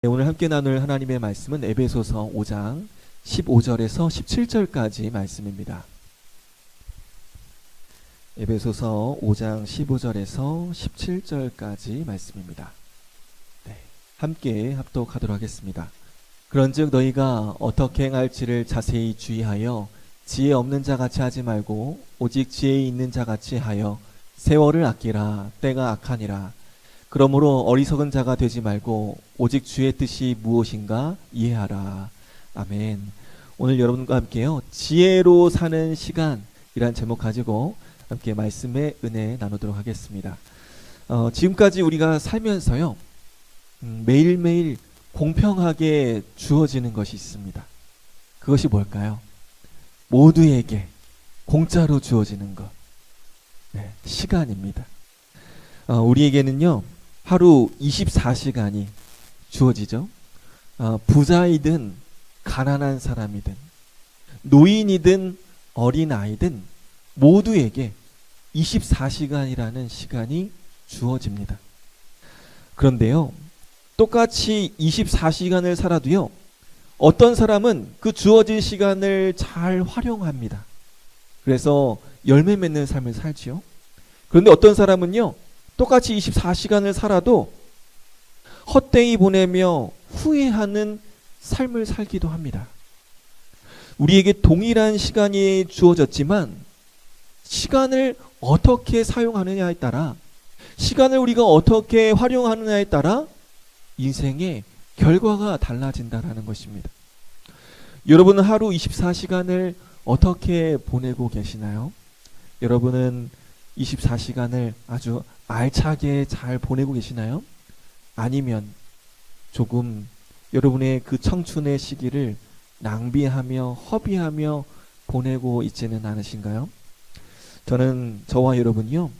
네, 오늘 함께 나눌 하나님의 말씀은 에베소서 5장 15절에서 17절까지 말씀입니다. 에베소서 5장 15절에서 17절까지 말씀입니다. 네, 함께 합독하도록 하겠습니다. 그런즉 너희가 어떻게 행할지를 자세히 주의하여 지혜 없는 자같이 하지 말고 오직 지혜 있는 자같이 하여 세월을 아끼라. 때가 악하니라. 그러므로 어리석은 자가 되지 말고 오직 주의 뜻이 무엇인가 이해하라. 아멘. 오늘 여러분과 함께요, 지혜로 사는 시간이란 제목 가지고 함께 말씀의 은혜 나누도록 하겠습니다. 지금까지 우리가 살면서요, 매일매일 공평하게 주어지는 것이 있습니다. 그것이 뭘까요? 모두에게 공짜로 주어지는 것, 네, 시간입니다. 우리에게는요, 하루 24시간이 주어지죠. 부자이든 가난한 사람이든 노인이든 어린아이든 모두에게 24시간이라는 시간이 주어집니다. 그런데요, 똑같이 24시간을 살아도요, 어떤 사람은 그 주어진 시간을 잘 활용합니다. 그래서 열매 맺는 삶을 살지요. 그런데 어떤 사람은요, 똑같이 24시간을 살아도 헛되이 보내며 후회하는 삶을 살기도 합니다. 우리에게 동일한 시간이 주어졌지만 시간을 어떻게 사용하느냐에 따라, 시간을 우리가 어떻게 활용하느냐에 따라 인생의 결과가 달라진다는 것입니다. 여러분은 하루 24시간을 어떻게 보내고 계시나요? 여러분은 24시간을 아주 알차게 잘 보내고 계시나요? 아니면 조금 여러분의 그 청춘의 시기를 낭비하며 허비하며 보내고 있지는 않으신가요? 저는 저와 여러분이요,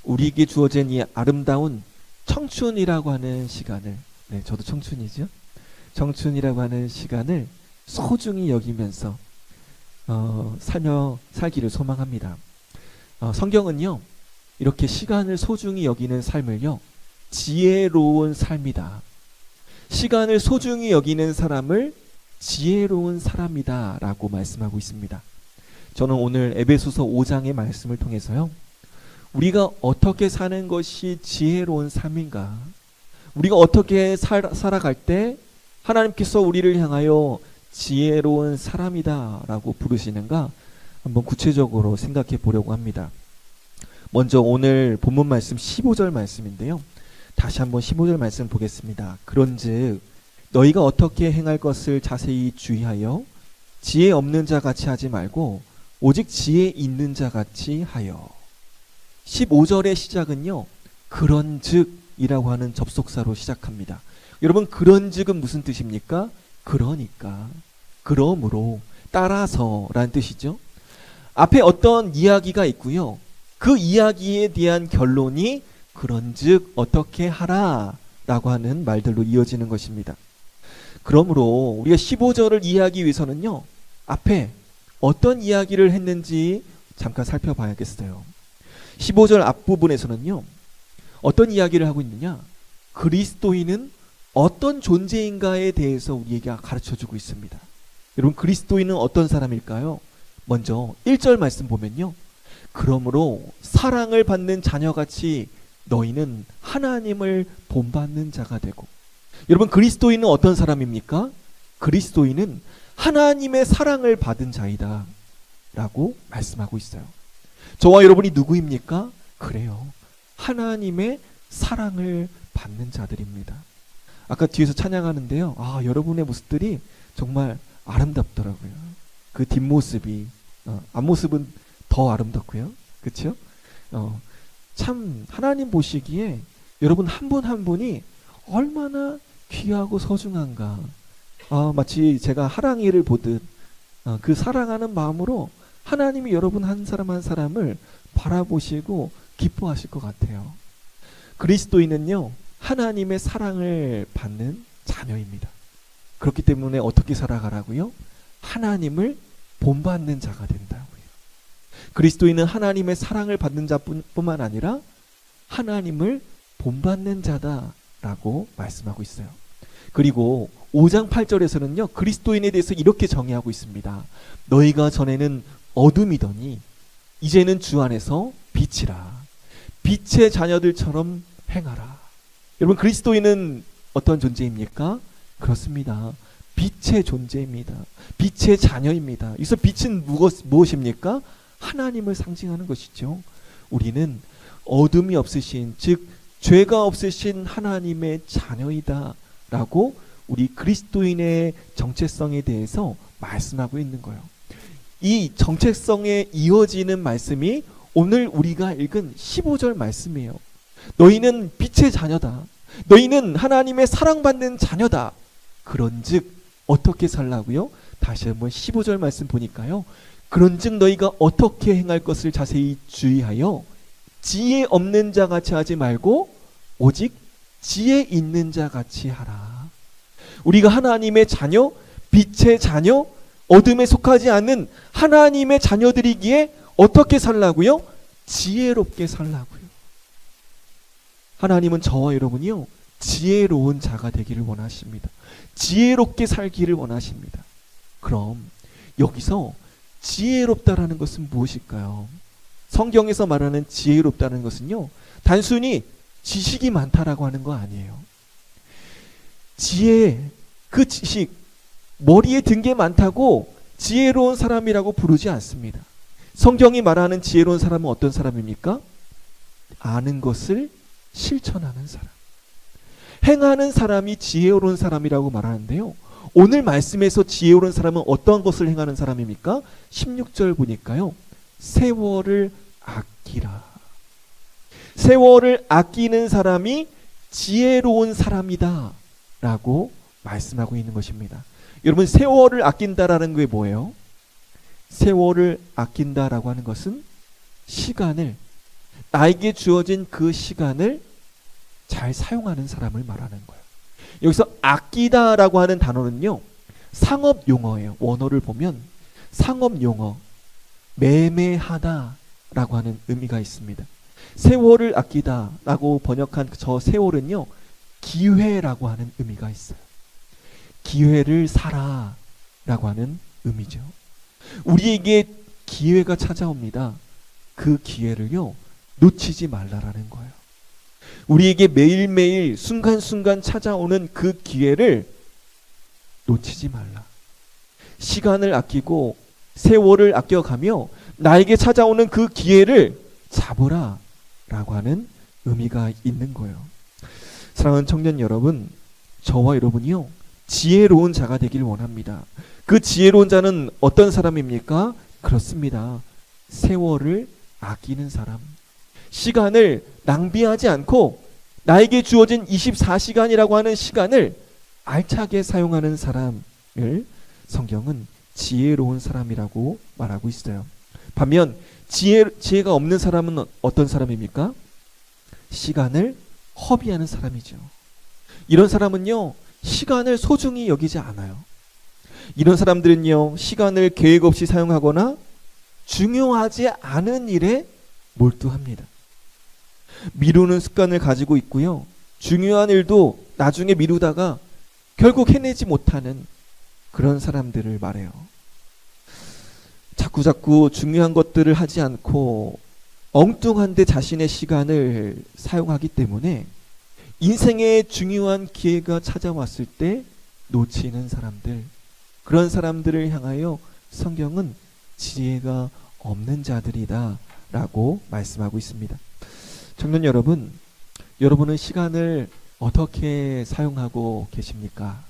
우리에게 주어진 이 아름다운 청춘이라고 하는 시간을, 네, 저도 청춘이죠. 청춘이라고 하는 시간을 소중히 여기면서 살기를 소망합니다. 성경은요, 이렇게 시간을 소중히 여기는 삶을요, 지혜로운 삶이다. 시간을 소중히 여기는 사람을 지혜로운 사람이다 라고 말씀하고 있습니다. 저는 오늘 에베소서 5장의 말씀을 통해서요, 우리가 어떻게 사는 것이 지혜로운 삶인가, 우리가 어떻게 살아갈 때 하나님께서 우리를 향하여 지혜로운 사람이다 라고 부르시는가 한번 구체적으로 생각해 보려고 합니다. 먼저 오늘 본문 말씀 15절 말씀인데요, 다시 한번 15절 말씀 보겠습니다. 그런즉 너희가 어떻게 행할 것을 자세히 주의하여 지혜 없는 자같이 하지 말고 오직 지혜 있는 자같이 하여. 15절의 시작은요, 그런즉이라고 하는 접속사로 시작합니다. 여러분, 그런즉은 무슨 뜻입니까? 그러니까, 그러므로, 따라서 라는 뜻이죠. 앞에 어떤 이야기가 있고요, 그 이야기에 대한 결론이 그런즉 어떻게 하라 라고 하는 말들로 이어지는 것입니다. 그러므로 우리가 15절을 이해하기 위해서는요, 앞에 어떤 이야기를 했는지 잠깐 살펴봐야겠어요. 15절 앞부분에서는요, 어떤 이야기를 하고 있느냐, 그리스도인은 어떤 존재인가에 대해서 우리에게 가르쳐주고 있습니다. 여러분, 그리스도인은 어떤 사람일까요? 먼저 1절 말씀 보면요, 그러므로 사랑을 받는 자녀같이 너희는 하나님을 본받는 자가 되고. 여러분, 그리스도인은 어떤 사람입니까? 그리스도인은 하나님의 사랑을 받은 자이다 라고 말씀하고 있어요. 저와 여러분이 누구입니까? 그래요, 하나님의 사랑을 받는 자들입니다. 아까 뒤에서 찬양하는데요, 여러분의 모습들이 정말 아름답더라고요. 그 뒷모습이, 앞모습은 더 아름답고요. 그렇죠? 참 하나님 보시기에 여러분 한 분 한 분이 얼마나 귀하고 소중한가. 마치 제가 하랑이를 보듯 그 사랑하는 마음으로 하나님이 여러분 한 사람 한 사람을 바라보시고 기뻐하실 것 같아요. 그리스도인은요, 하나님의 사랑을 받는 자녀입니다. 그렇기 때문에 어떻게 살아가라고요? 하나님을 본받는 자가 된다고요. 그리스도인은 하나님의 사랑을 받는 자뿐만 아니라 하나님을 본받는 자다라고 말씀하고 있어요. 그리고 5장 8절에서는요, 그리스도인에 대해서 이렇게 정의하고 있습니다. 너희가 전에는 어둠이더니 이제는 주 안에서 빛이라. 빛의 자녀들처럼 행하라. 여러분, 그리스도인은 어떤 존재입니까? 그렇습니다. 빛의 존재입니다. 빛의 자녀입니다. 여기서 빛은 무엇입니까? 하나님을 상징하는 것이죠. 우리는 어둠이 없으신, 즉 죄가 없으신 하나님의 자녀이다 라고 우리 그리스도인의 정체성에 대해서 말씀하고 있는 거예요. 이 정체성에 이어지는 말씀이 오늘 우리가 읽은 15절 말씀이에요. 너희는 빛의 자녀다. 너희는 하나님의 사랑받는 자녀다. 그런즉 어떻게 살라고요? 다시 한번 15절 말씀 보니까요. 그런즉 너희가 어떻게 행할 것을 자세히 주의하여 지혜 없는 자 같이 하지 말고 오직 지혜 있는 자 같이 하라. 우리가 하나님의 자녀, 빛의 자녀, 어둠에 속하지 않는 하나님의 자녀들이기에 어떻게 살라고요? 지혜롭게 살라고요. 하나님은 저와 여러분이요, 지혜로운 자가 되기를 원하십니다. 지혜롭게 살기를 원하십니다. 그럼 여기서 지혜롭다라는 것은 무엇일까요? 성경에서 말하는 지혜롭다는 것은요, 단순히 지식이 많다라고 하는 거 아니에요. 지혜, 그 지식, 머리에 든 게 많다고 지혜로운 사람이라고 부르지 않습니다. 성경이 말하는 지혜로운 사람은 어떤 사람입니까? 아는 것을 실천하는 사람, 행하는 사람이 지혜로운 사람이라고 말하는데요, 오늘 말씀에서 지혜로운 사람은 어떤 것을 행하는 사람입니까? 16절 보니까요, 세월을 아끼라. 세월을 아끼는 사람이 지혜로운 사람이다 라고 말씀하고 있는 것입니다. 여러분, 세월을 아낀다라는 게 뭐예요? 세월을 아낀다라고 하는 것은 시간을, 나에게 주어진 그 시간을 잘 사용하는 사람을 말하는 거예요. 여기서 아끼다라고 하는 단어는요, 상업 용어예요. 원어를 보면 상업 용어, 매매하다라고 하는 의미가 있습니다. 세월을 아끼다라고 번역한 저 세월은요, 기회라고 하는 의미가 있어요. 기회를 사라라고 하는 의미죠. 우리에게 기회가 찾아옵니다. 그 기회를요, 놓치지 말라라는 거예요. 우리에게 매일매일 순간순간 찾아오는 그 기회를 놓치지 말라. 시간을 아끼고 세월을 아껴가며 나에게 찾아오는 그 기회를 잡으라 라고 하는 의미가 있는 거예요. 사랑하는 청년 여러분, 저와 여러분이요, 지혜로운 자가 되기를 원합니다. 그 지혜로운 자는 어떤 사람입니까? 그렇습니다. 세월을 아끼는 사람, 시간을 낭비하지 않고 나에게 주어진 24시간이라고 하는 시간을 알차게 사용하는 사람을 성경은 지혜로운 사람이라고 말하고 있어요. 반면 지혜가 없는 사람은 어떤 사람입니까? 시간을 허비하는 사람이죠. 이런 사람은요, 시간을 소중히 여기지 않아요. 이런 사람들은요, 시간을 계획 없이 사용하거나 중요하지 않은 일에 몰두합니다. 미루는 습관을 가지고 있고요, 중요한 일도 나중에 미루다가 결국 해내지 못하는 그런 사람들을 말해요. 자꾸 중요한 것들을 하지 않고 엉뚱한데 자신의 시간을 사용하기 때문에 인생의 중요한 기회가 찾아왔을 때 놓치는 사람들, 그런 사람들을 향하여 성경은 지혜가 없는 자들이다 라고 말씀하고 있습니다. 청년 여러분, 여러분은 시간을 어떻게 사용하고 계십니까?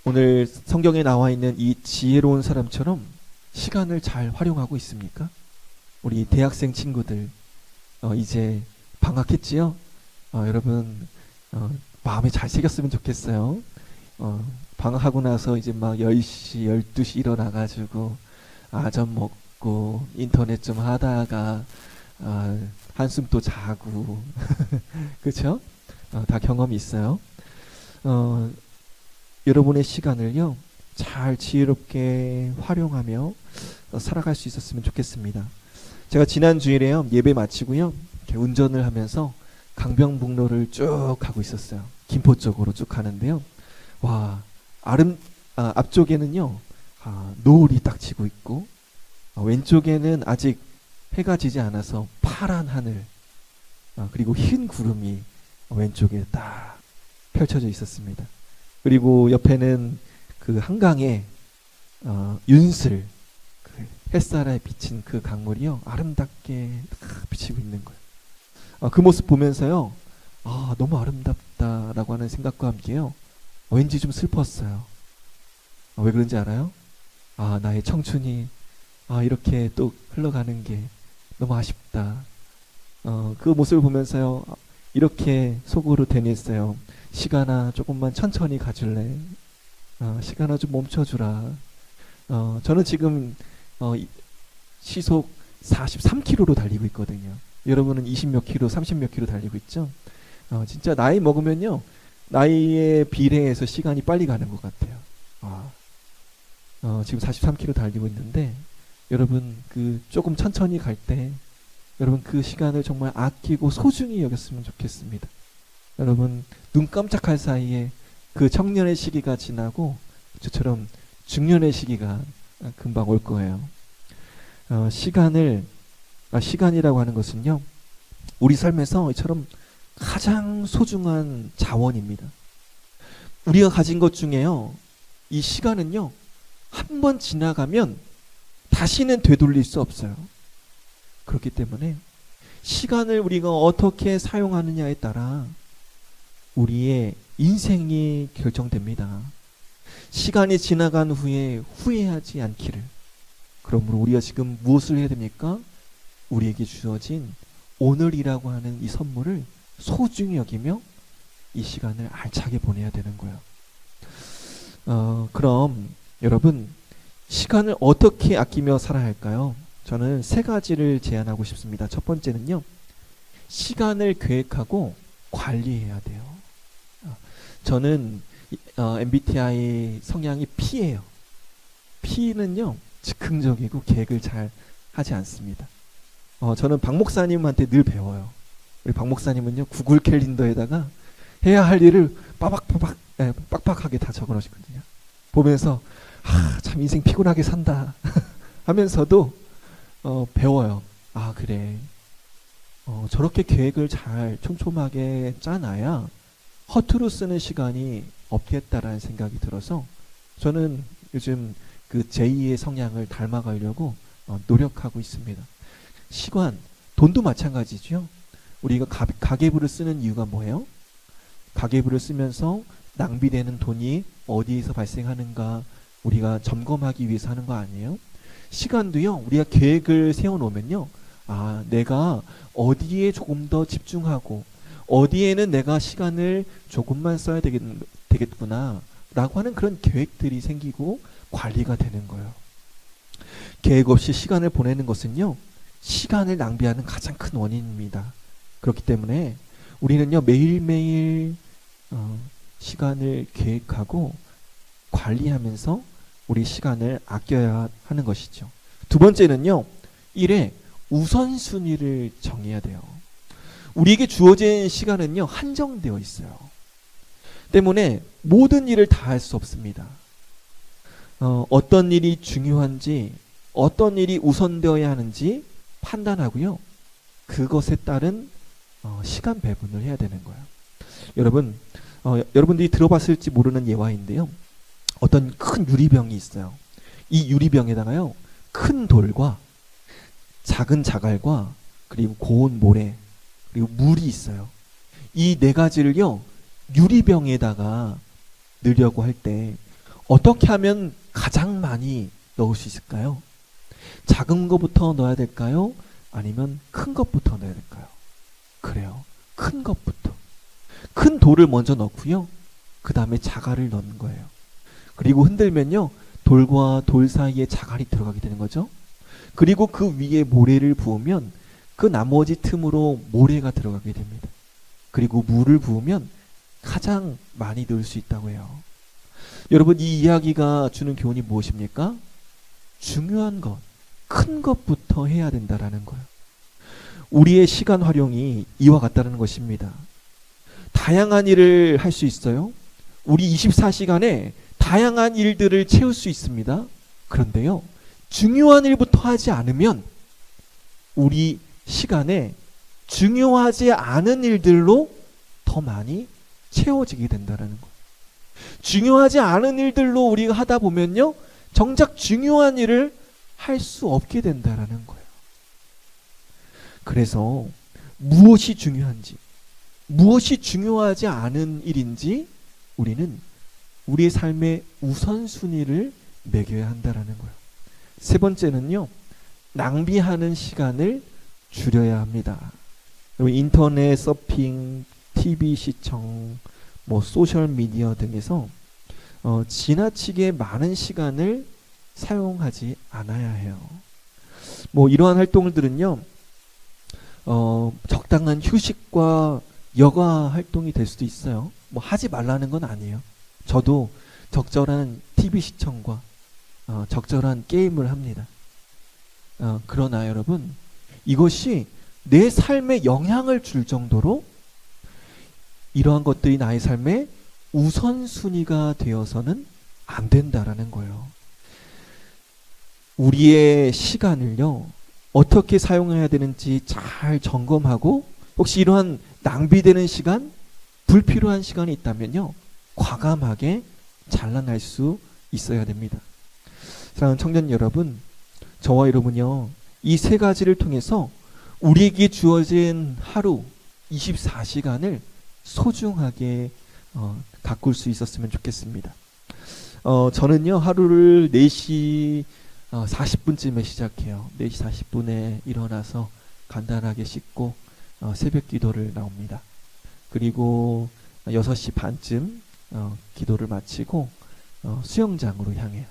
오늘 성경에 나와 있는 이 지혜로운 사람처럼 시간을 잘 활용하고 있습니까? 우리 대학생 친구들 이제 방학했지요? 여러분 마음에 잘 새겼으면 좋겠어요. 방학하고 나서 이제 막 10시, 12시 일어나가지고 아점 먹고 인터넷 좀 하다가 한숨 또 자고 그렇죠? 다 경험이 있어요. 여러분의 시간을요, 잘 지혜롭게 활용하며 살아갈 수 있었으면 좋겠습니다. 제가 지난 주일에요, 예배 마치고요, 이렇게 운전을 하면서 강변북로를 쭉 가고 있었어요. 김포 쪽으로 쭉 가는데요. 와, 앞쪽에는요, 노을이 딱 지고 있고, 왼쪽에는 아직 해가 지지 않아서 파란 하늘, 그리고 흰 구름이 왼쪽에 딱 펼쳐져 있었습니다. 그리고 옆에는 그 한강에 윤슬, 그 햇살에 비친 그 강물이요, 아름답게 딱 비치고 있는 거예요. 그 모습 보면서요, 너무 아름답다라고 하는 생각과 함께요, 왠지 좀 슬펐어요. 왜 그런지 알아요? 나의 청춘이 이렇게 또 흘러가는 게 너무 아쉽다. 그 모습을 보면서요, 이렇게 속으로 되뇌었어요. 시간아, 조금만 천천히 가줄래? 시간아, 좀 멈춰주라. 저는 지금 시속 43km로 달리고 있거든요. 여러분은 20몇 킬로, 30몇 킬로 달리고 있죠? 진짜 나이 먹으면요, 나이에 비례해서 시간이 빨리 가는 것 같아요. 지금 43km 달리고 있는데, 여러분 그 조금 천천히 갈 때 여러분 그 시간을 정말 아끼고 소중히 여겼으면 좋겠습니다. 여러분 눈 깜짝할 사이에 그 청년의 시기가 지나고 저처럼 중년의 시기가 금방 올 거예요. 시간이라고 하는 것은요, 우리 삶에서 이처럼 가장 소중한 자원입니다. 우리가 가진 것 중에요, 이 시간은요, 한 번 지나가면 다시는 되돌릴 수 없어요. 그렇기 때문에 시간을 우리가 어떻게 사용하느냐에 따라 우리의 인생이 결정됩니다. 시간이 지나간 후에 후회하지 않기를. 그러므로 우리가 지금 무엇을 해야 됩니까? 우리에게 주어진 오늘이라고 하는 이 선물을 소중히 여기며 이 시간을 알차게 보내야 되는 거예요. 그럼 여러분, 시간을 어떻게 아끼며 살아야 할까요? 저는 세 가지를 제안하고 싶습니다. 첫 번째는요, 시간을 계획하고 관리해야 돼요. 저는 MBTI 성향이 P예요. P는요, 즉흥적이고 계획을 잘 하지 않습니다. 저는 박 목사님한테 늘 배워요. 우리 박 목사님은요, 구글 캘린더에다가 해야 할 일을 빡빡하게 다 적어놓으시거든요. 보면서 참 인생 피곤하게 산다 하면서도 배워요. 그래, 저렇게 계획을 잘 촘촘하게 짜놔야 허투루 쓰는 시간이 없겠다라는 생각이 들어서 저는 요즘 그 제2의 성향을 닮아가려고 노력하고 있습니다. 시간, 돈도 마찬가지죠. 우리가 가계부를 쓰는 이유가 뭐예요? 가계부를 쓰면서 낭비되는 돈이 어디에서 발생하는가 우리가 점검하기 위해서 하는 거 아니에요? 시간도요, 우리가 계획을 세워놓으면요, 내가 어디에 조금 더 집중하고 어디에는 내가 시간을 조금만 써야 되겠구나 라고 하는 그런 계획들이 생기고 관리가 되는 거예요. 계획 없이 시간을 보내는 것은요, 시간을 낭비하는 가장 큰 원인입니다. 그렇기 때문에 우리는요, 매일매일 시간을 계획하고 관리하면서 우리 시간을 아껴야 하는 것이죠. 두 번째는요, 일의 우선순위를 정해야 돼요. 우리에게 주어진 시간은요, 한정되어 있어요. 때문에 모든 일을 다 할 수 없습니다. 어떤 일이 중요한지, 어떤 일이 우선되어야 하는지 판단하고요, 그것에 따른 시간 배분을 해야 되는 거예요. 여러분, 여러분들이 들어봤을지 모르는 예화인데요, 어떤 큰 유리병이 있어요. 이 유리병에다가요, 큰 돌과 작은 자갈과 그리고 고운 모래 그리고 물이 있어요. 이 네 가지를요, 유리병에다가 넣으려고 할 때 어떻게 하면 가장 많이 넣을 수 있을까요? 작은 것부터 넣어야 될까요? 아니면 큰 것부터 넣어야 될까요? 그래요, 큰 것부터. 큰 돌을 먼저 넣고요, 그 다음에 자갈을 넣는 거예요. 그리고 흔들면요, 돌과 돌 사이에 자갈이 들어가게 되는 거죠. 그리고 그 위에 모래를 부으면 그 나머지 틈으로 모래가 들어가게 됩니다. 그리고 물을 부으면 가장 많이 넣을 수 있다고 해요. 여러분, 이 이야기가 주는 교훈이 무엇입니까? 중요한 것, 큰 것부터 해야 된다라는 거예요. 우리의 시간 활용이 이와 같다는 것입니다. 다양한 일을 할 수 있어요. 우리 24시간에 다양한 일들을 채울 수 있습니다. 그런데요, 중요한 일부터 하지 않으면 우리 시간에 중요하지 않은 일들로 더 많이 채워지게 된다는 거예요. 중요하지 않은 일들로 우리가 하다 보면요, 정작 중요한 일을 할 수 없게 된다는 거예요. 그래서 무엇이 중요한지, 무엇이 중요하지 않은 일인지 우리는 우리의 삶의 우선순위를 매겨야 한다는 거예요. 세 번째는요, 낭비하는 시간을 줄여야 합니다. 인터넷 서핑, TV 시청, 소셜미디어 등에서 지나치게 많은 시간을 사용하지 않아야 해요. 이러한 활동들은요, 적당한 휴식과 여가 활동이 될 수도 있어요. 하지 말라는 건 아니에요. 저도 적절한 TV 시청과 적절한 게임을 합니다. 그러나 여러분, 이것이 내 삶에 영향을 줄 정도로 이러한 것들이 나의 삶의 우선순위가 되어서는 안 된다라는 거예요. 우리의 시간을요, 어떻게 사용해야 되는지 잘 점검하고, 혹시 이러한 낭비되는 시간, 불필요한 시간이 있다면요, 과감하게 잘라낼 수 있어야 됩니다. 사랑하는 청년 여러분, 저와 여러분요, 이 세 가지를 통해서 우리에게 주어진 하루 24시간을 소중하게 가꿀 수 있었으면 좋겠습니다. 저는요, 하루를 4시 40분쯤에 시작해요. 4시 40분에 일어나서 간단하게 씻고 새벽 기도를 나옵니다. 그리고 6시 반쯤 기도를 마치고 수영장으로 향해요.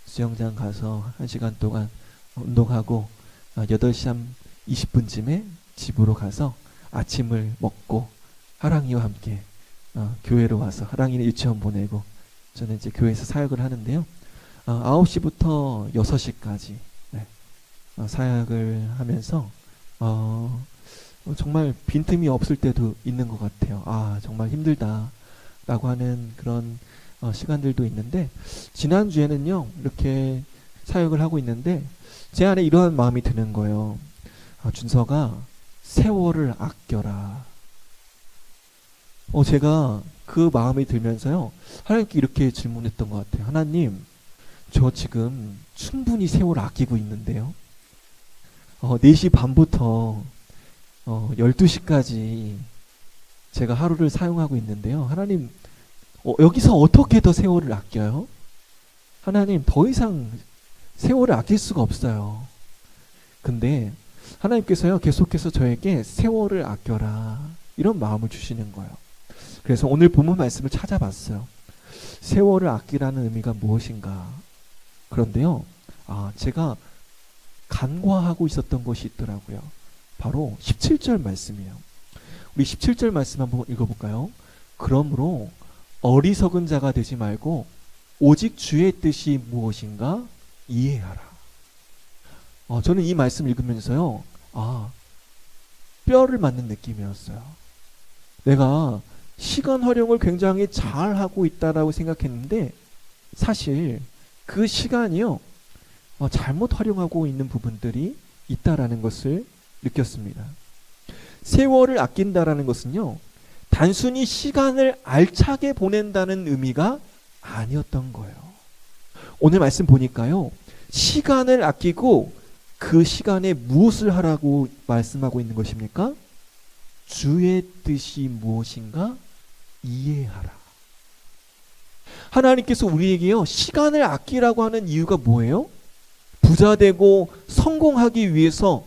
수영장 가서 1시간 동안 운동하고 8시 20분쯤에 집으로 가서 아침을 먹고 하랑이와 함께 교회로 와서 하랑이는 유치원 보내고 저는 이제 교회에서 사역을 하는데요. 9시부터 6시까지 사역을 하면서 정말 빈틈이 없을 때도 있는 것 같아요. 정말 힘들다라고 하는 그런 시간들도 있는데, 지난주에는요, 이렇게 사역을 하고 있는데 제 안에 이러한 마음이 드는 거예요. 준서가 세월을 아껴라. 제가 그 마음이 들면서요, 하나님께 이렇게 질문했던 것 같아요. 하나님, 저 지금 충분히 세월을 아끼고 있는데요. 4시 반부터 12시까지 제가 하루를 사용하고 있는데요. 하나님, 여기서 어떻게 더 세월을 아껴요? 하나님, 더 이상 세월을 아낄 수가 없어요. 근데 하나님께서요, 계속해서 저에게 세월을 아껴라, 이런 마음을 주시는 거예요. 그래서 오늘 본문 말씀을 찾아봤어요. 세월을 아끼라는 의미가 무엇인가? 그런데요, 제가 간과하고 있었던 것이 있더라고요. 바로 17절 말씀이에요. 우리 17절 말씀 한번 읽어볼까요? 그러므로 어리석은 자가 되지 말고 오직 주의 뜻이 무엇인가 이해하라. 저는 이 말씀 읽으면서요, 뼈를 맞는 느낌이었어요. 내가 시간 활용을 굉장히 잘 하고 있다라고 생각했는데, 사실 그 시간이요, 잘못 활용하고 있는 부분들이 있다라는 것을 느꼈습니다. 세월을 아낀다라는 것은요, 단순히 시간을 알차게 보낸다는 의미가 아니었던 거예요. 오늘 말씀 보니까요, 시간을 아끼고 그 시간에 무엇을 하라고 말씀하고 있는 것입니까? 주의 뜻이 무엇인가 이해하라. 하나님께서 우리에게요, 시간을 아끼라고 하는 이유가 뭐예요? 부자되고 성공하기 위해서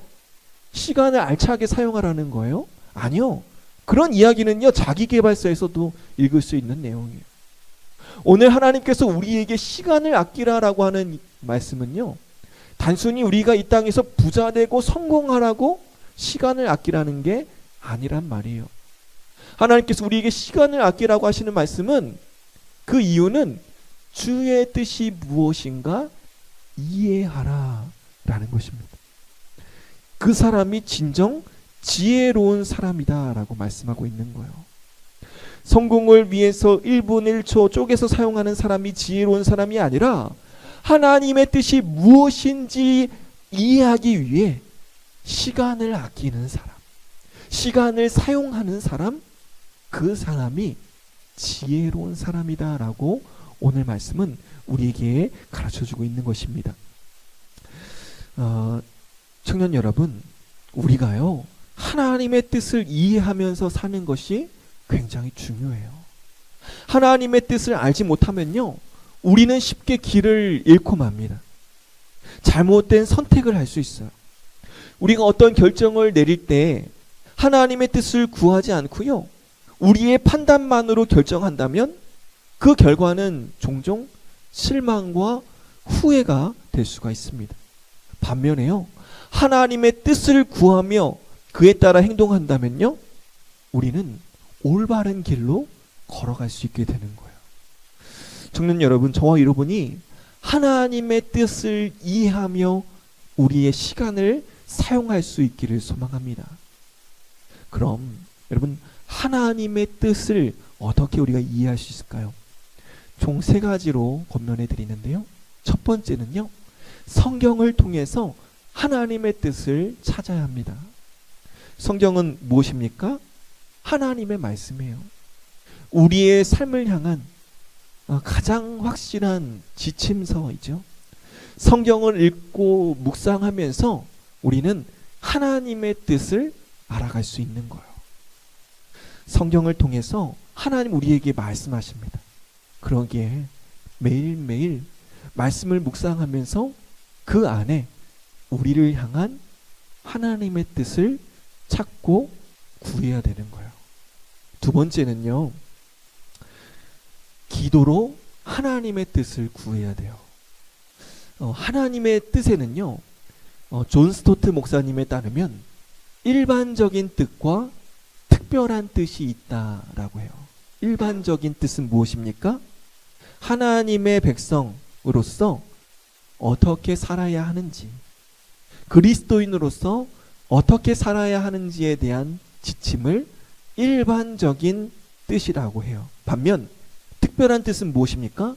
시간을 알차게 사용하라는 거예요? 아니요. 그런 이야기는요, 자기계발서에서도 읽을 수 있는 내용이에요. 오늘 하나님께서 우리에게 시간을 아끼라라고 하는 말씀은요, 단순히 우리가 이 땅에서 부자되고 성공하라고 시간을 아끼라는 게 아니란 말이에요. 하나님께서 우리에게 시간을 아끼라고 하시는 말씀은, 그 이유는 주의 뜻이 무엇인가 이해하라 라는 것입니다. 그 사람이 진정 지혜로운 사람이다 라고 말씀하고 있는 거예요. 성공을 위해서 1분 1초 쪼개서 사용하는 사람이 지혜로운 사람이 아니라 하나님의 뜻이 무엇인지 이해하기 위해 시간을 아끼는 사람, 시간을 사용하는 사람, 그 사람이 지혜로운 사람이다라고 오늘 말씀은 우리에게 가르쳐주고 있는 것입니다. 청년 여러분, 우리가요 하나님의 뜻을 이해하면서 사는 것이 굉장히 중요해요. 하나님의 뜻을 알지 못하면요 우리는 쉽게 길을 잃고 맙니다. 잘못된 선택을 할 수 있어요. 우리가 어떤 결정을 내릴 때 하나님의 뜻을 구하지 않고요 우리의 판단만으로 결정한다면 그 결과는 종종 실망과 후회가 될 수가 있습니다. 반면에요 하나님의 뜻을 구하며 그에 따라 행동한다면요 우리는 올바른 길로 걸어갈 수 있게 되는 거예요. 청년 여러분, 저와 여러분이 하나님의 뜻을 이해하며 우리의 시간을 사용할 수 있기를 소망합니다. 그럼 여러분, 하나님의 뜻을 어떻게 우리가 이해할 수 있을까요? 총 3가지로 권면해 드리는데요. 첫 번째는요, 성경을 통해서 하나님의 뜻을 찾아야 합니다. 성경은 무엇입니까? 하나님의 말씀이에요. 우리의 삶을 향한 가장 확실한 지침서이죠. 성경을 읽고 묵상하면서 우리는 하나님의 뜻을 알아갈 수 있는 거예요. 성경을 통해서 하나님 우리에게 말씀하십니다. 그러기에 매일매일 말씀을 묵상하면서 그 안에 우리를 향한 하나님의 뜻을 찾고 구해야 되는 거예요. 두 번째는요, 기도로 하나님의 뜻을 구해야 돼요. 하나님의 뜻에는요, 존 스토트 목사님에 따르면 일반적인 뜻과 특별한 뜻이 있다라고 해요. 일반적인 뜻은 무엇입니까? 하나님의 백성으로서 어떻게 살아야 하는지, 그리스도인으로서 어떻게 살아야 하는지에 대한 지침을 일반적인 뜻이라고 해요. 반면 특별한 뜻은 무엇입니까?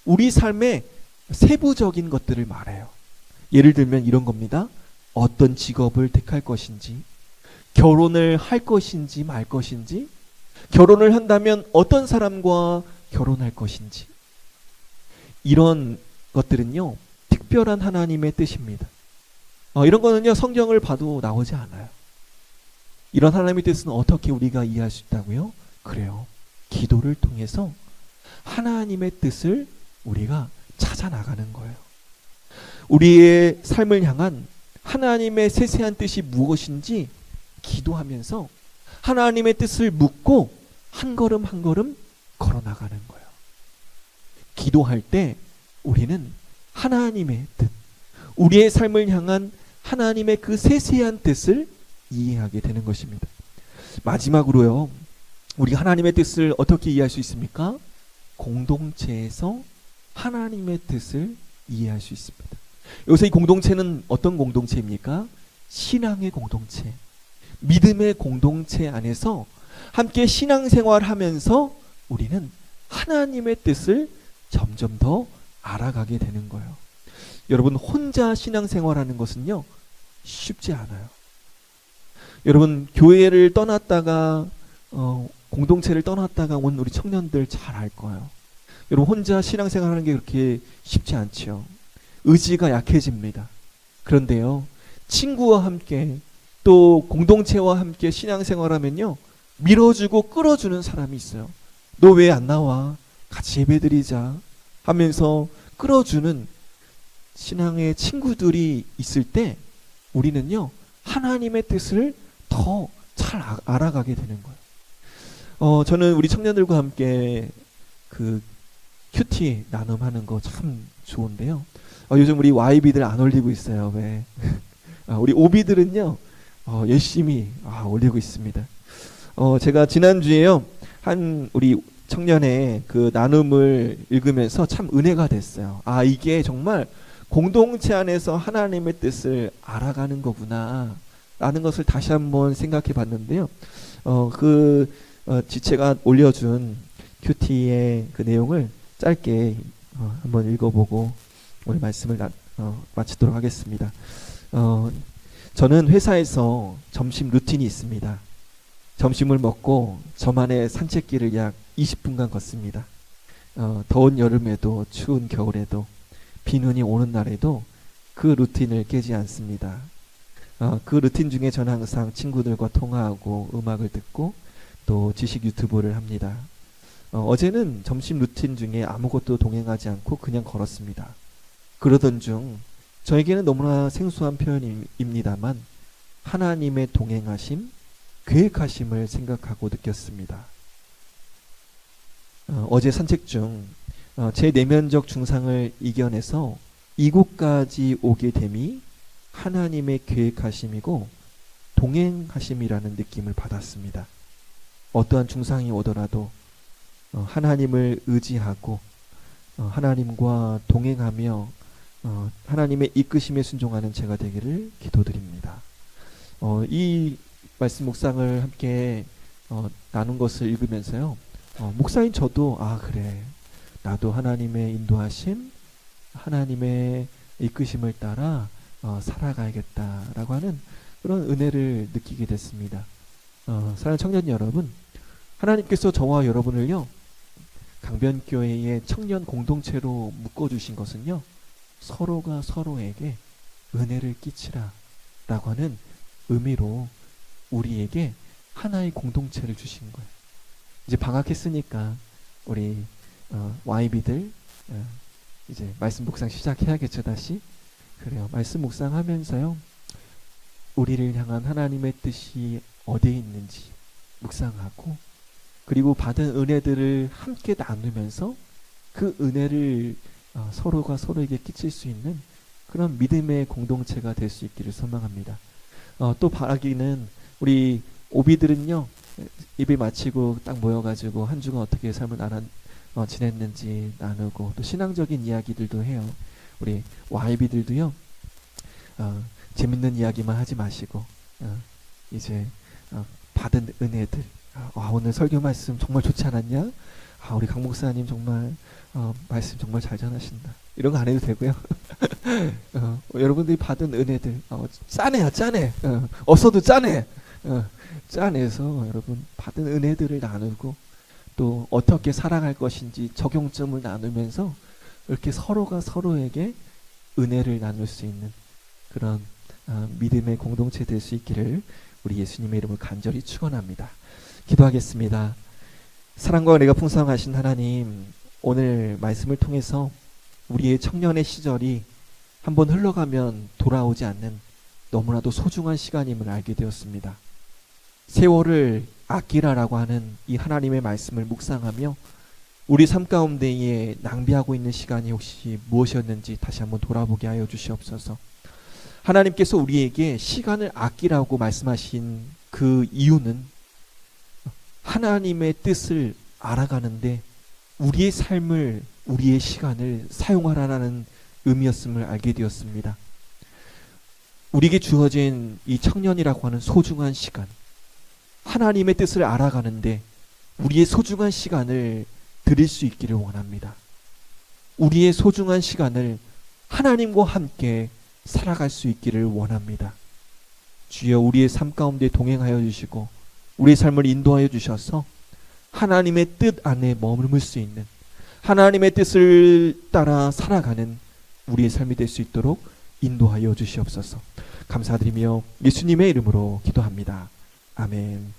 우리 삶의 세부적인 것들을 말해요. 예를 들면 이런 겁니다. 어떤 직업을 택할 것인지, 결혼을 할 것인지 말 것인지, 결혼을 한다면 어떤 사람과 결혼할 것인지, 이런 것들은요 특별한 하나님의 뜻입니다. 이런 거는요 성경을 봐도 나오지 않아요. 이런 하나님의 뜻은 어떻게 우리가 이해할 수 있다고요? 그래요, 기도를 통해서 하나님의 뜻을 우리가 찾아 나가는 거예요. 우리의 삶을 향한 하나님의 세세한 뜻이 무엇인지 기도하면서 하나님의 뜻을 묻고 한 걸음 한 걸음 걸어 나가는 거예요. 기도할 때 우리는 하나님의 뜻, 우리의 삶을 향한 하나님의 그 세세한 뜻을 이해하게 되는 것입니다. 마지막으로요, 우리가 하나님의 뜻을 어떻게 이해할 수 있습니까? 공동체에서 하나님의 뜻을 이해할 수 있습니다. 요새 이 공동체는 어떤 공동체입니까? 신앙의 공동체, 믿음의 공동체 안에서 함께 신앙생활하면서 우리는 하나님의 뜻을 점점 더 알아가게 되는 거예요. 여러분, 혼자 신앙생활하는 것은요 쉽지 않아요. 여러분, 교회를 떠났다가 공동체를 떠났다가 온 우리 청년들 잘 알 거예요. 여러분, 혼자 신앙생활하는 게 그렇게 쉽지 않죠. 의지가 약해집니다. 그런데요, 친구와 함께 또 공동체와 함께 신앙생활하면요 밀어주고 끌어주는 사람이 있어요. 너 왜 안 나와? 같이 예배드리자 하면서 끌어주는 신앙의 친구들이 있을 때 우리는요 하나님의 뜻을 더 잘 알아가게 되는 거예요. 저는 우리 청년들과 함께 그 큐티 나눔하는 거 참 좋은데요. 요즘 우리 YB들 안 올리고 있어요. 왜? 우리 OB들은요 열심히 올리고 있습니다. 제가 지난주에요 한 우리 청년의 그 나눔을 읽으면서 참 은혜가 됐어요. 이게 정말 공동체 안에서 하나님의 뜻을 알아가는 거구나 라는 것을 다시 한번 생각해 봤는데요. 그 지체가 올려준 큐티의 그 내용을 짧게 한번 읽어보고 오늘 말씀을 마치도록 하겠습니다. 저는 회사에서 점심 루틴이 있습니다. 점심을 먹고 저만의 산책길을 약 20분간 걷습니다. 더운 여름에도 추운 겨울에도 비눈이 오는 날에도 그 루틴을 깨지 않습니다. 그 루틴 중에 저는 항상 친구들과 통화하고 음악을 듣고 또 지식 유튜브를 합니다. 어제는 점심 루틴 중에 아무것도 동행하지 않고 그냥 걸었습니다. 그러던 중 저에게는 너무나 생소한 표현입니다만 하나님의 동행하심, 계획하심을 생각하고 느꼈습니다. 어제 산책 중 제 내면적 중상을 이겨내서 이곳까지 오게 됨이 하나님의 계획하심이고 동행하심이라는 느낌을 받았습니다. 어떠한 중상이 오더라도 하나님을 의지하고 하나님과 동행하며 하나님의 이끄심에 순종하는 제가 되기를 기도드립니다. 이 말씀 묵상을 함께 나눈 것을 읽으면서요, 목사인 저도 그래, 나도 하나님의 인도하심, 하나님의 이끄심을 따라 살아가야겠다라고 하는 그런 은혜를 느끼게 됐습니다. 사랑하는 청년 여러분, 하나님께서 저와 여러분을요, 강변교회의 청년 공동체로 묶어주신 것은요, 서로가 서로에게 은혜를 끼치라 라고 하는 의미로 우리에게 하나의 공동체를 주신 거예요. 이제 방학했으니까 우리 YB들 이제 말씀 묵상 시작해야겠죠. 다시 그래요. 말씀 묵상하면서요, 우리를 향한 하나님의 뜻이 어디에 있는지 묵상하고, 그리고 받은 은혜들을 함께 나누면서 그 은혜를 서로가 서로에게 끼칠 수 있는 그런 믿음의 공동체가 될 수 있기를 소망합니다. 또 바라기는 우리 오비들은요, 예배 마치고 딱 모여가지고 한 주간 어떻게 삶을 지냈는지 나누고 또 신앙적인 이야기들도 해요. 우리 YB들도요, 재밌는 이야기만 하지 마시고 이제 받은 은혜들, 오늘 설교 말씀 정말 좋지 않았냐? 우리 강 목사님 정말 말씀 정말 잘 전하신다. 이런 거 안 해도 되고요. 여러분들이 받은 은혜들, 짜네요, 짜네. 없어도 짜네. 짜내서 여러분 받은 은혜들을 나누고 또 어떻게 살아갈 것인지 적용점을 나누면서 이렇게 서로가 서로에게 은혜를 나눌 수 있는 그런 믿음의 공동체 될 수 있기를 우리 예수님의 이름으로 간절히 축원합니다. 기도하겠습니다. 사랑과 은혜가 풍성하신 하나님, 오늘 말씀을 통해서 우리의 청년의 시절이 한번 흘러가면 돌아오지 않는 너무나도 소중한 시간임을 알게 되었습니다. 세월을 아끼라라고 하는 이 하나님의 말씀을 묵상하며 우리 삶 가운데에 낭비하고 있는 시간이 혹시 무엇이었는지 다시 한번 돌아보게 하여 주시옵소서. 하나님께서 우리에게 시간을 아끼라고 말씀하신 그 이유는 하나님의 뜻을 알아가는데 우리의 삶을, 우리의 시간을 사용하라는 의미였음을 알게 되었습니다. 우리에게 주어진 이 청년이라고 하는 소중한 시간, 하나님의 뜻을 알아가는데 우리의 소중한 시간을 드릴 수 있기를 원합니다. 우리의 소중한 시간을 하나님과 함께 살아갈 수 있기를 원합니다. 주여, 우리의 삶 가운데 동행하여 주시고 우리의 삶을 인도하여 주셔서 하나님의 뜻 안에 머물 수 있는, 하나님의 뜻을 따라 살아가는 우리의 삶이 될 수 있도록 인도하여 주시옵소서. 감사드리며 예수님의 이름으로 기도합니다. 아멘.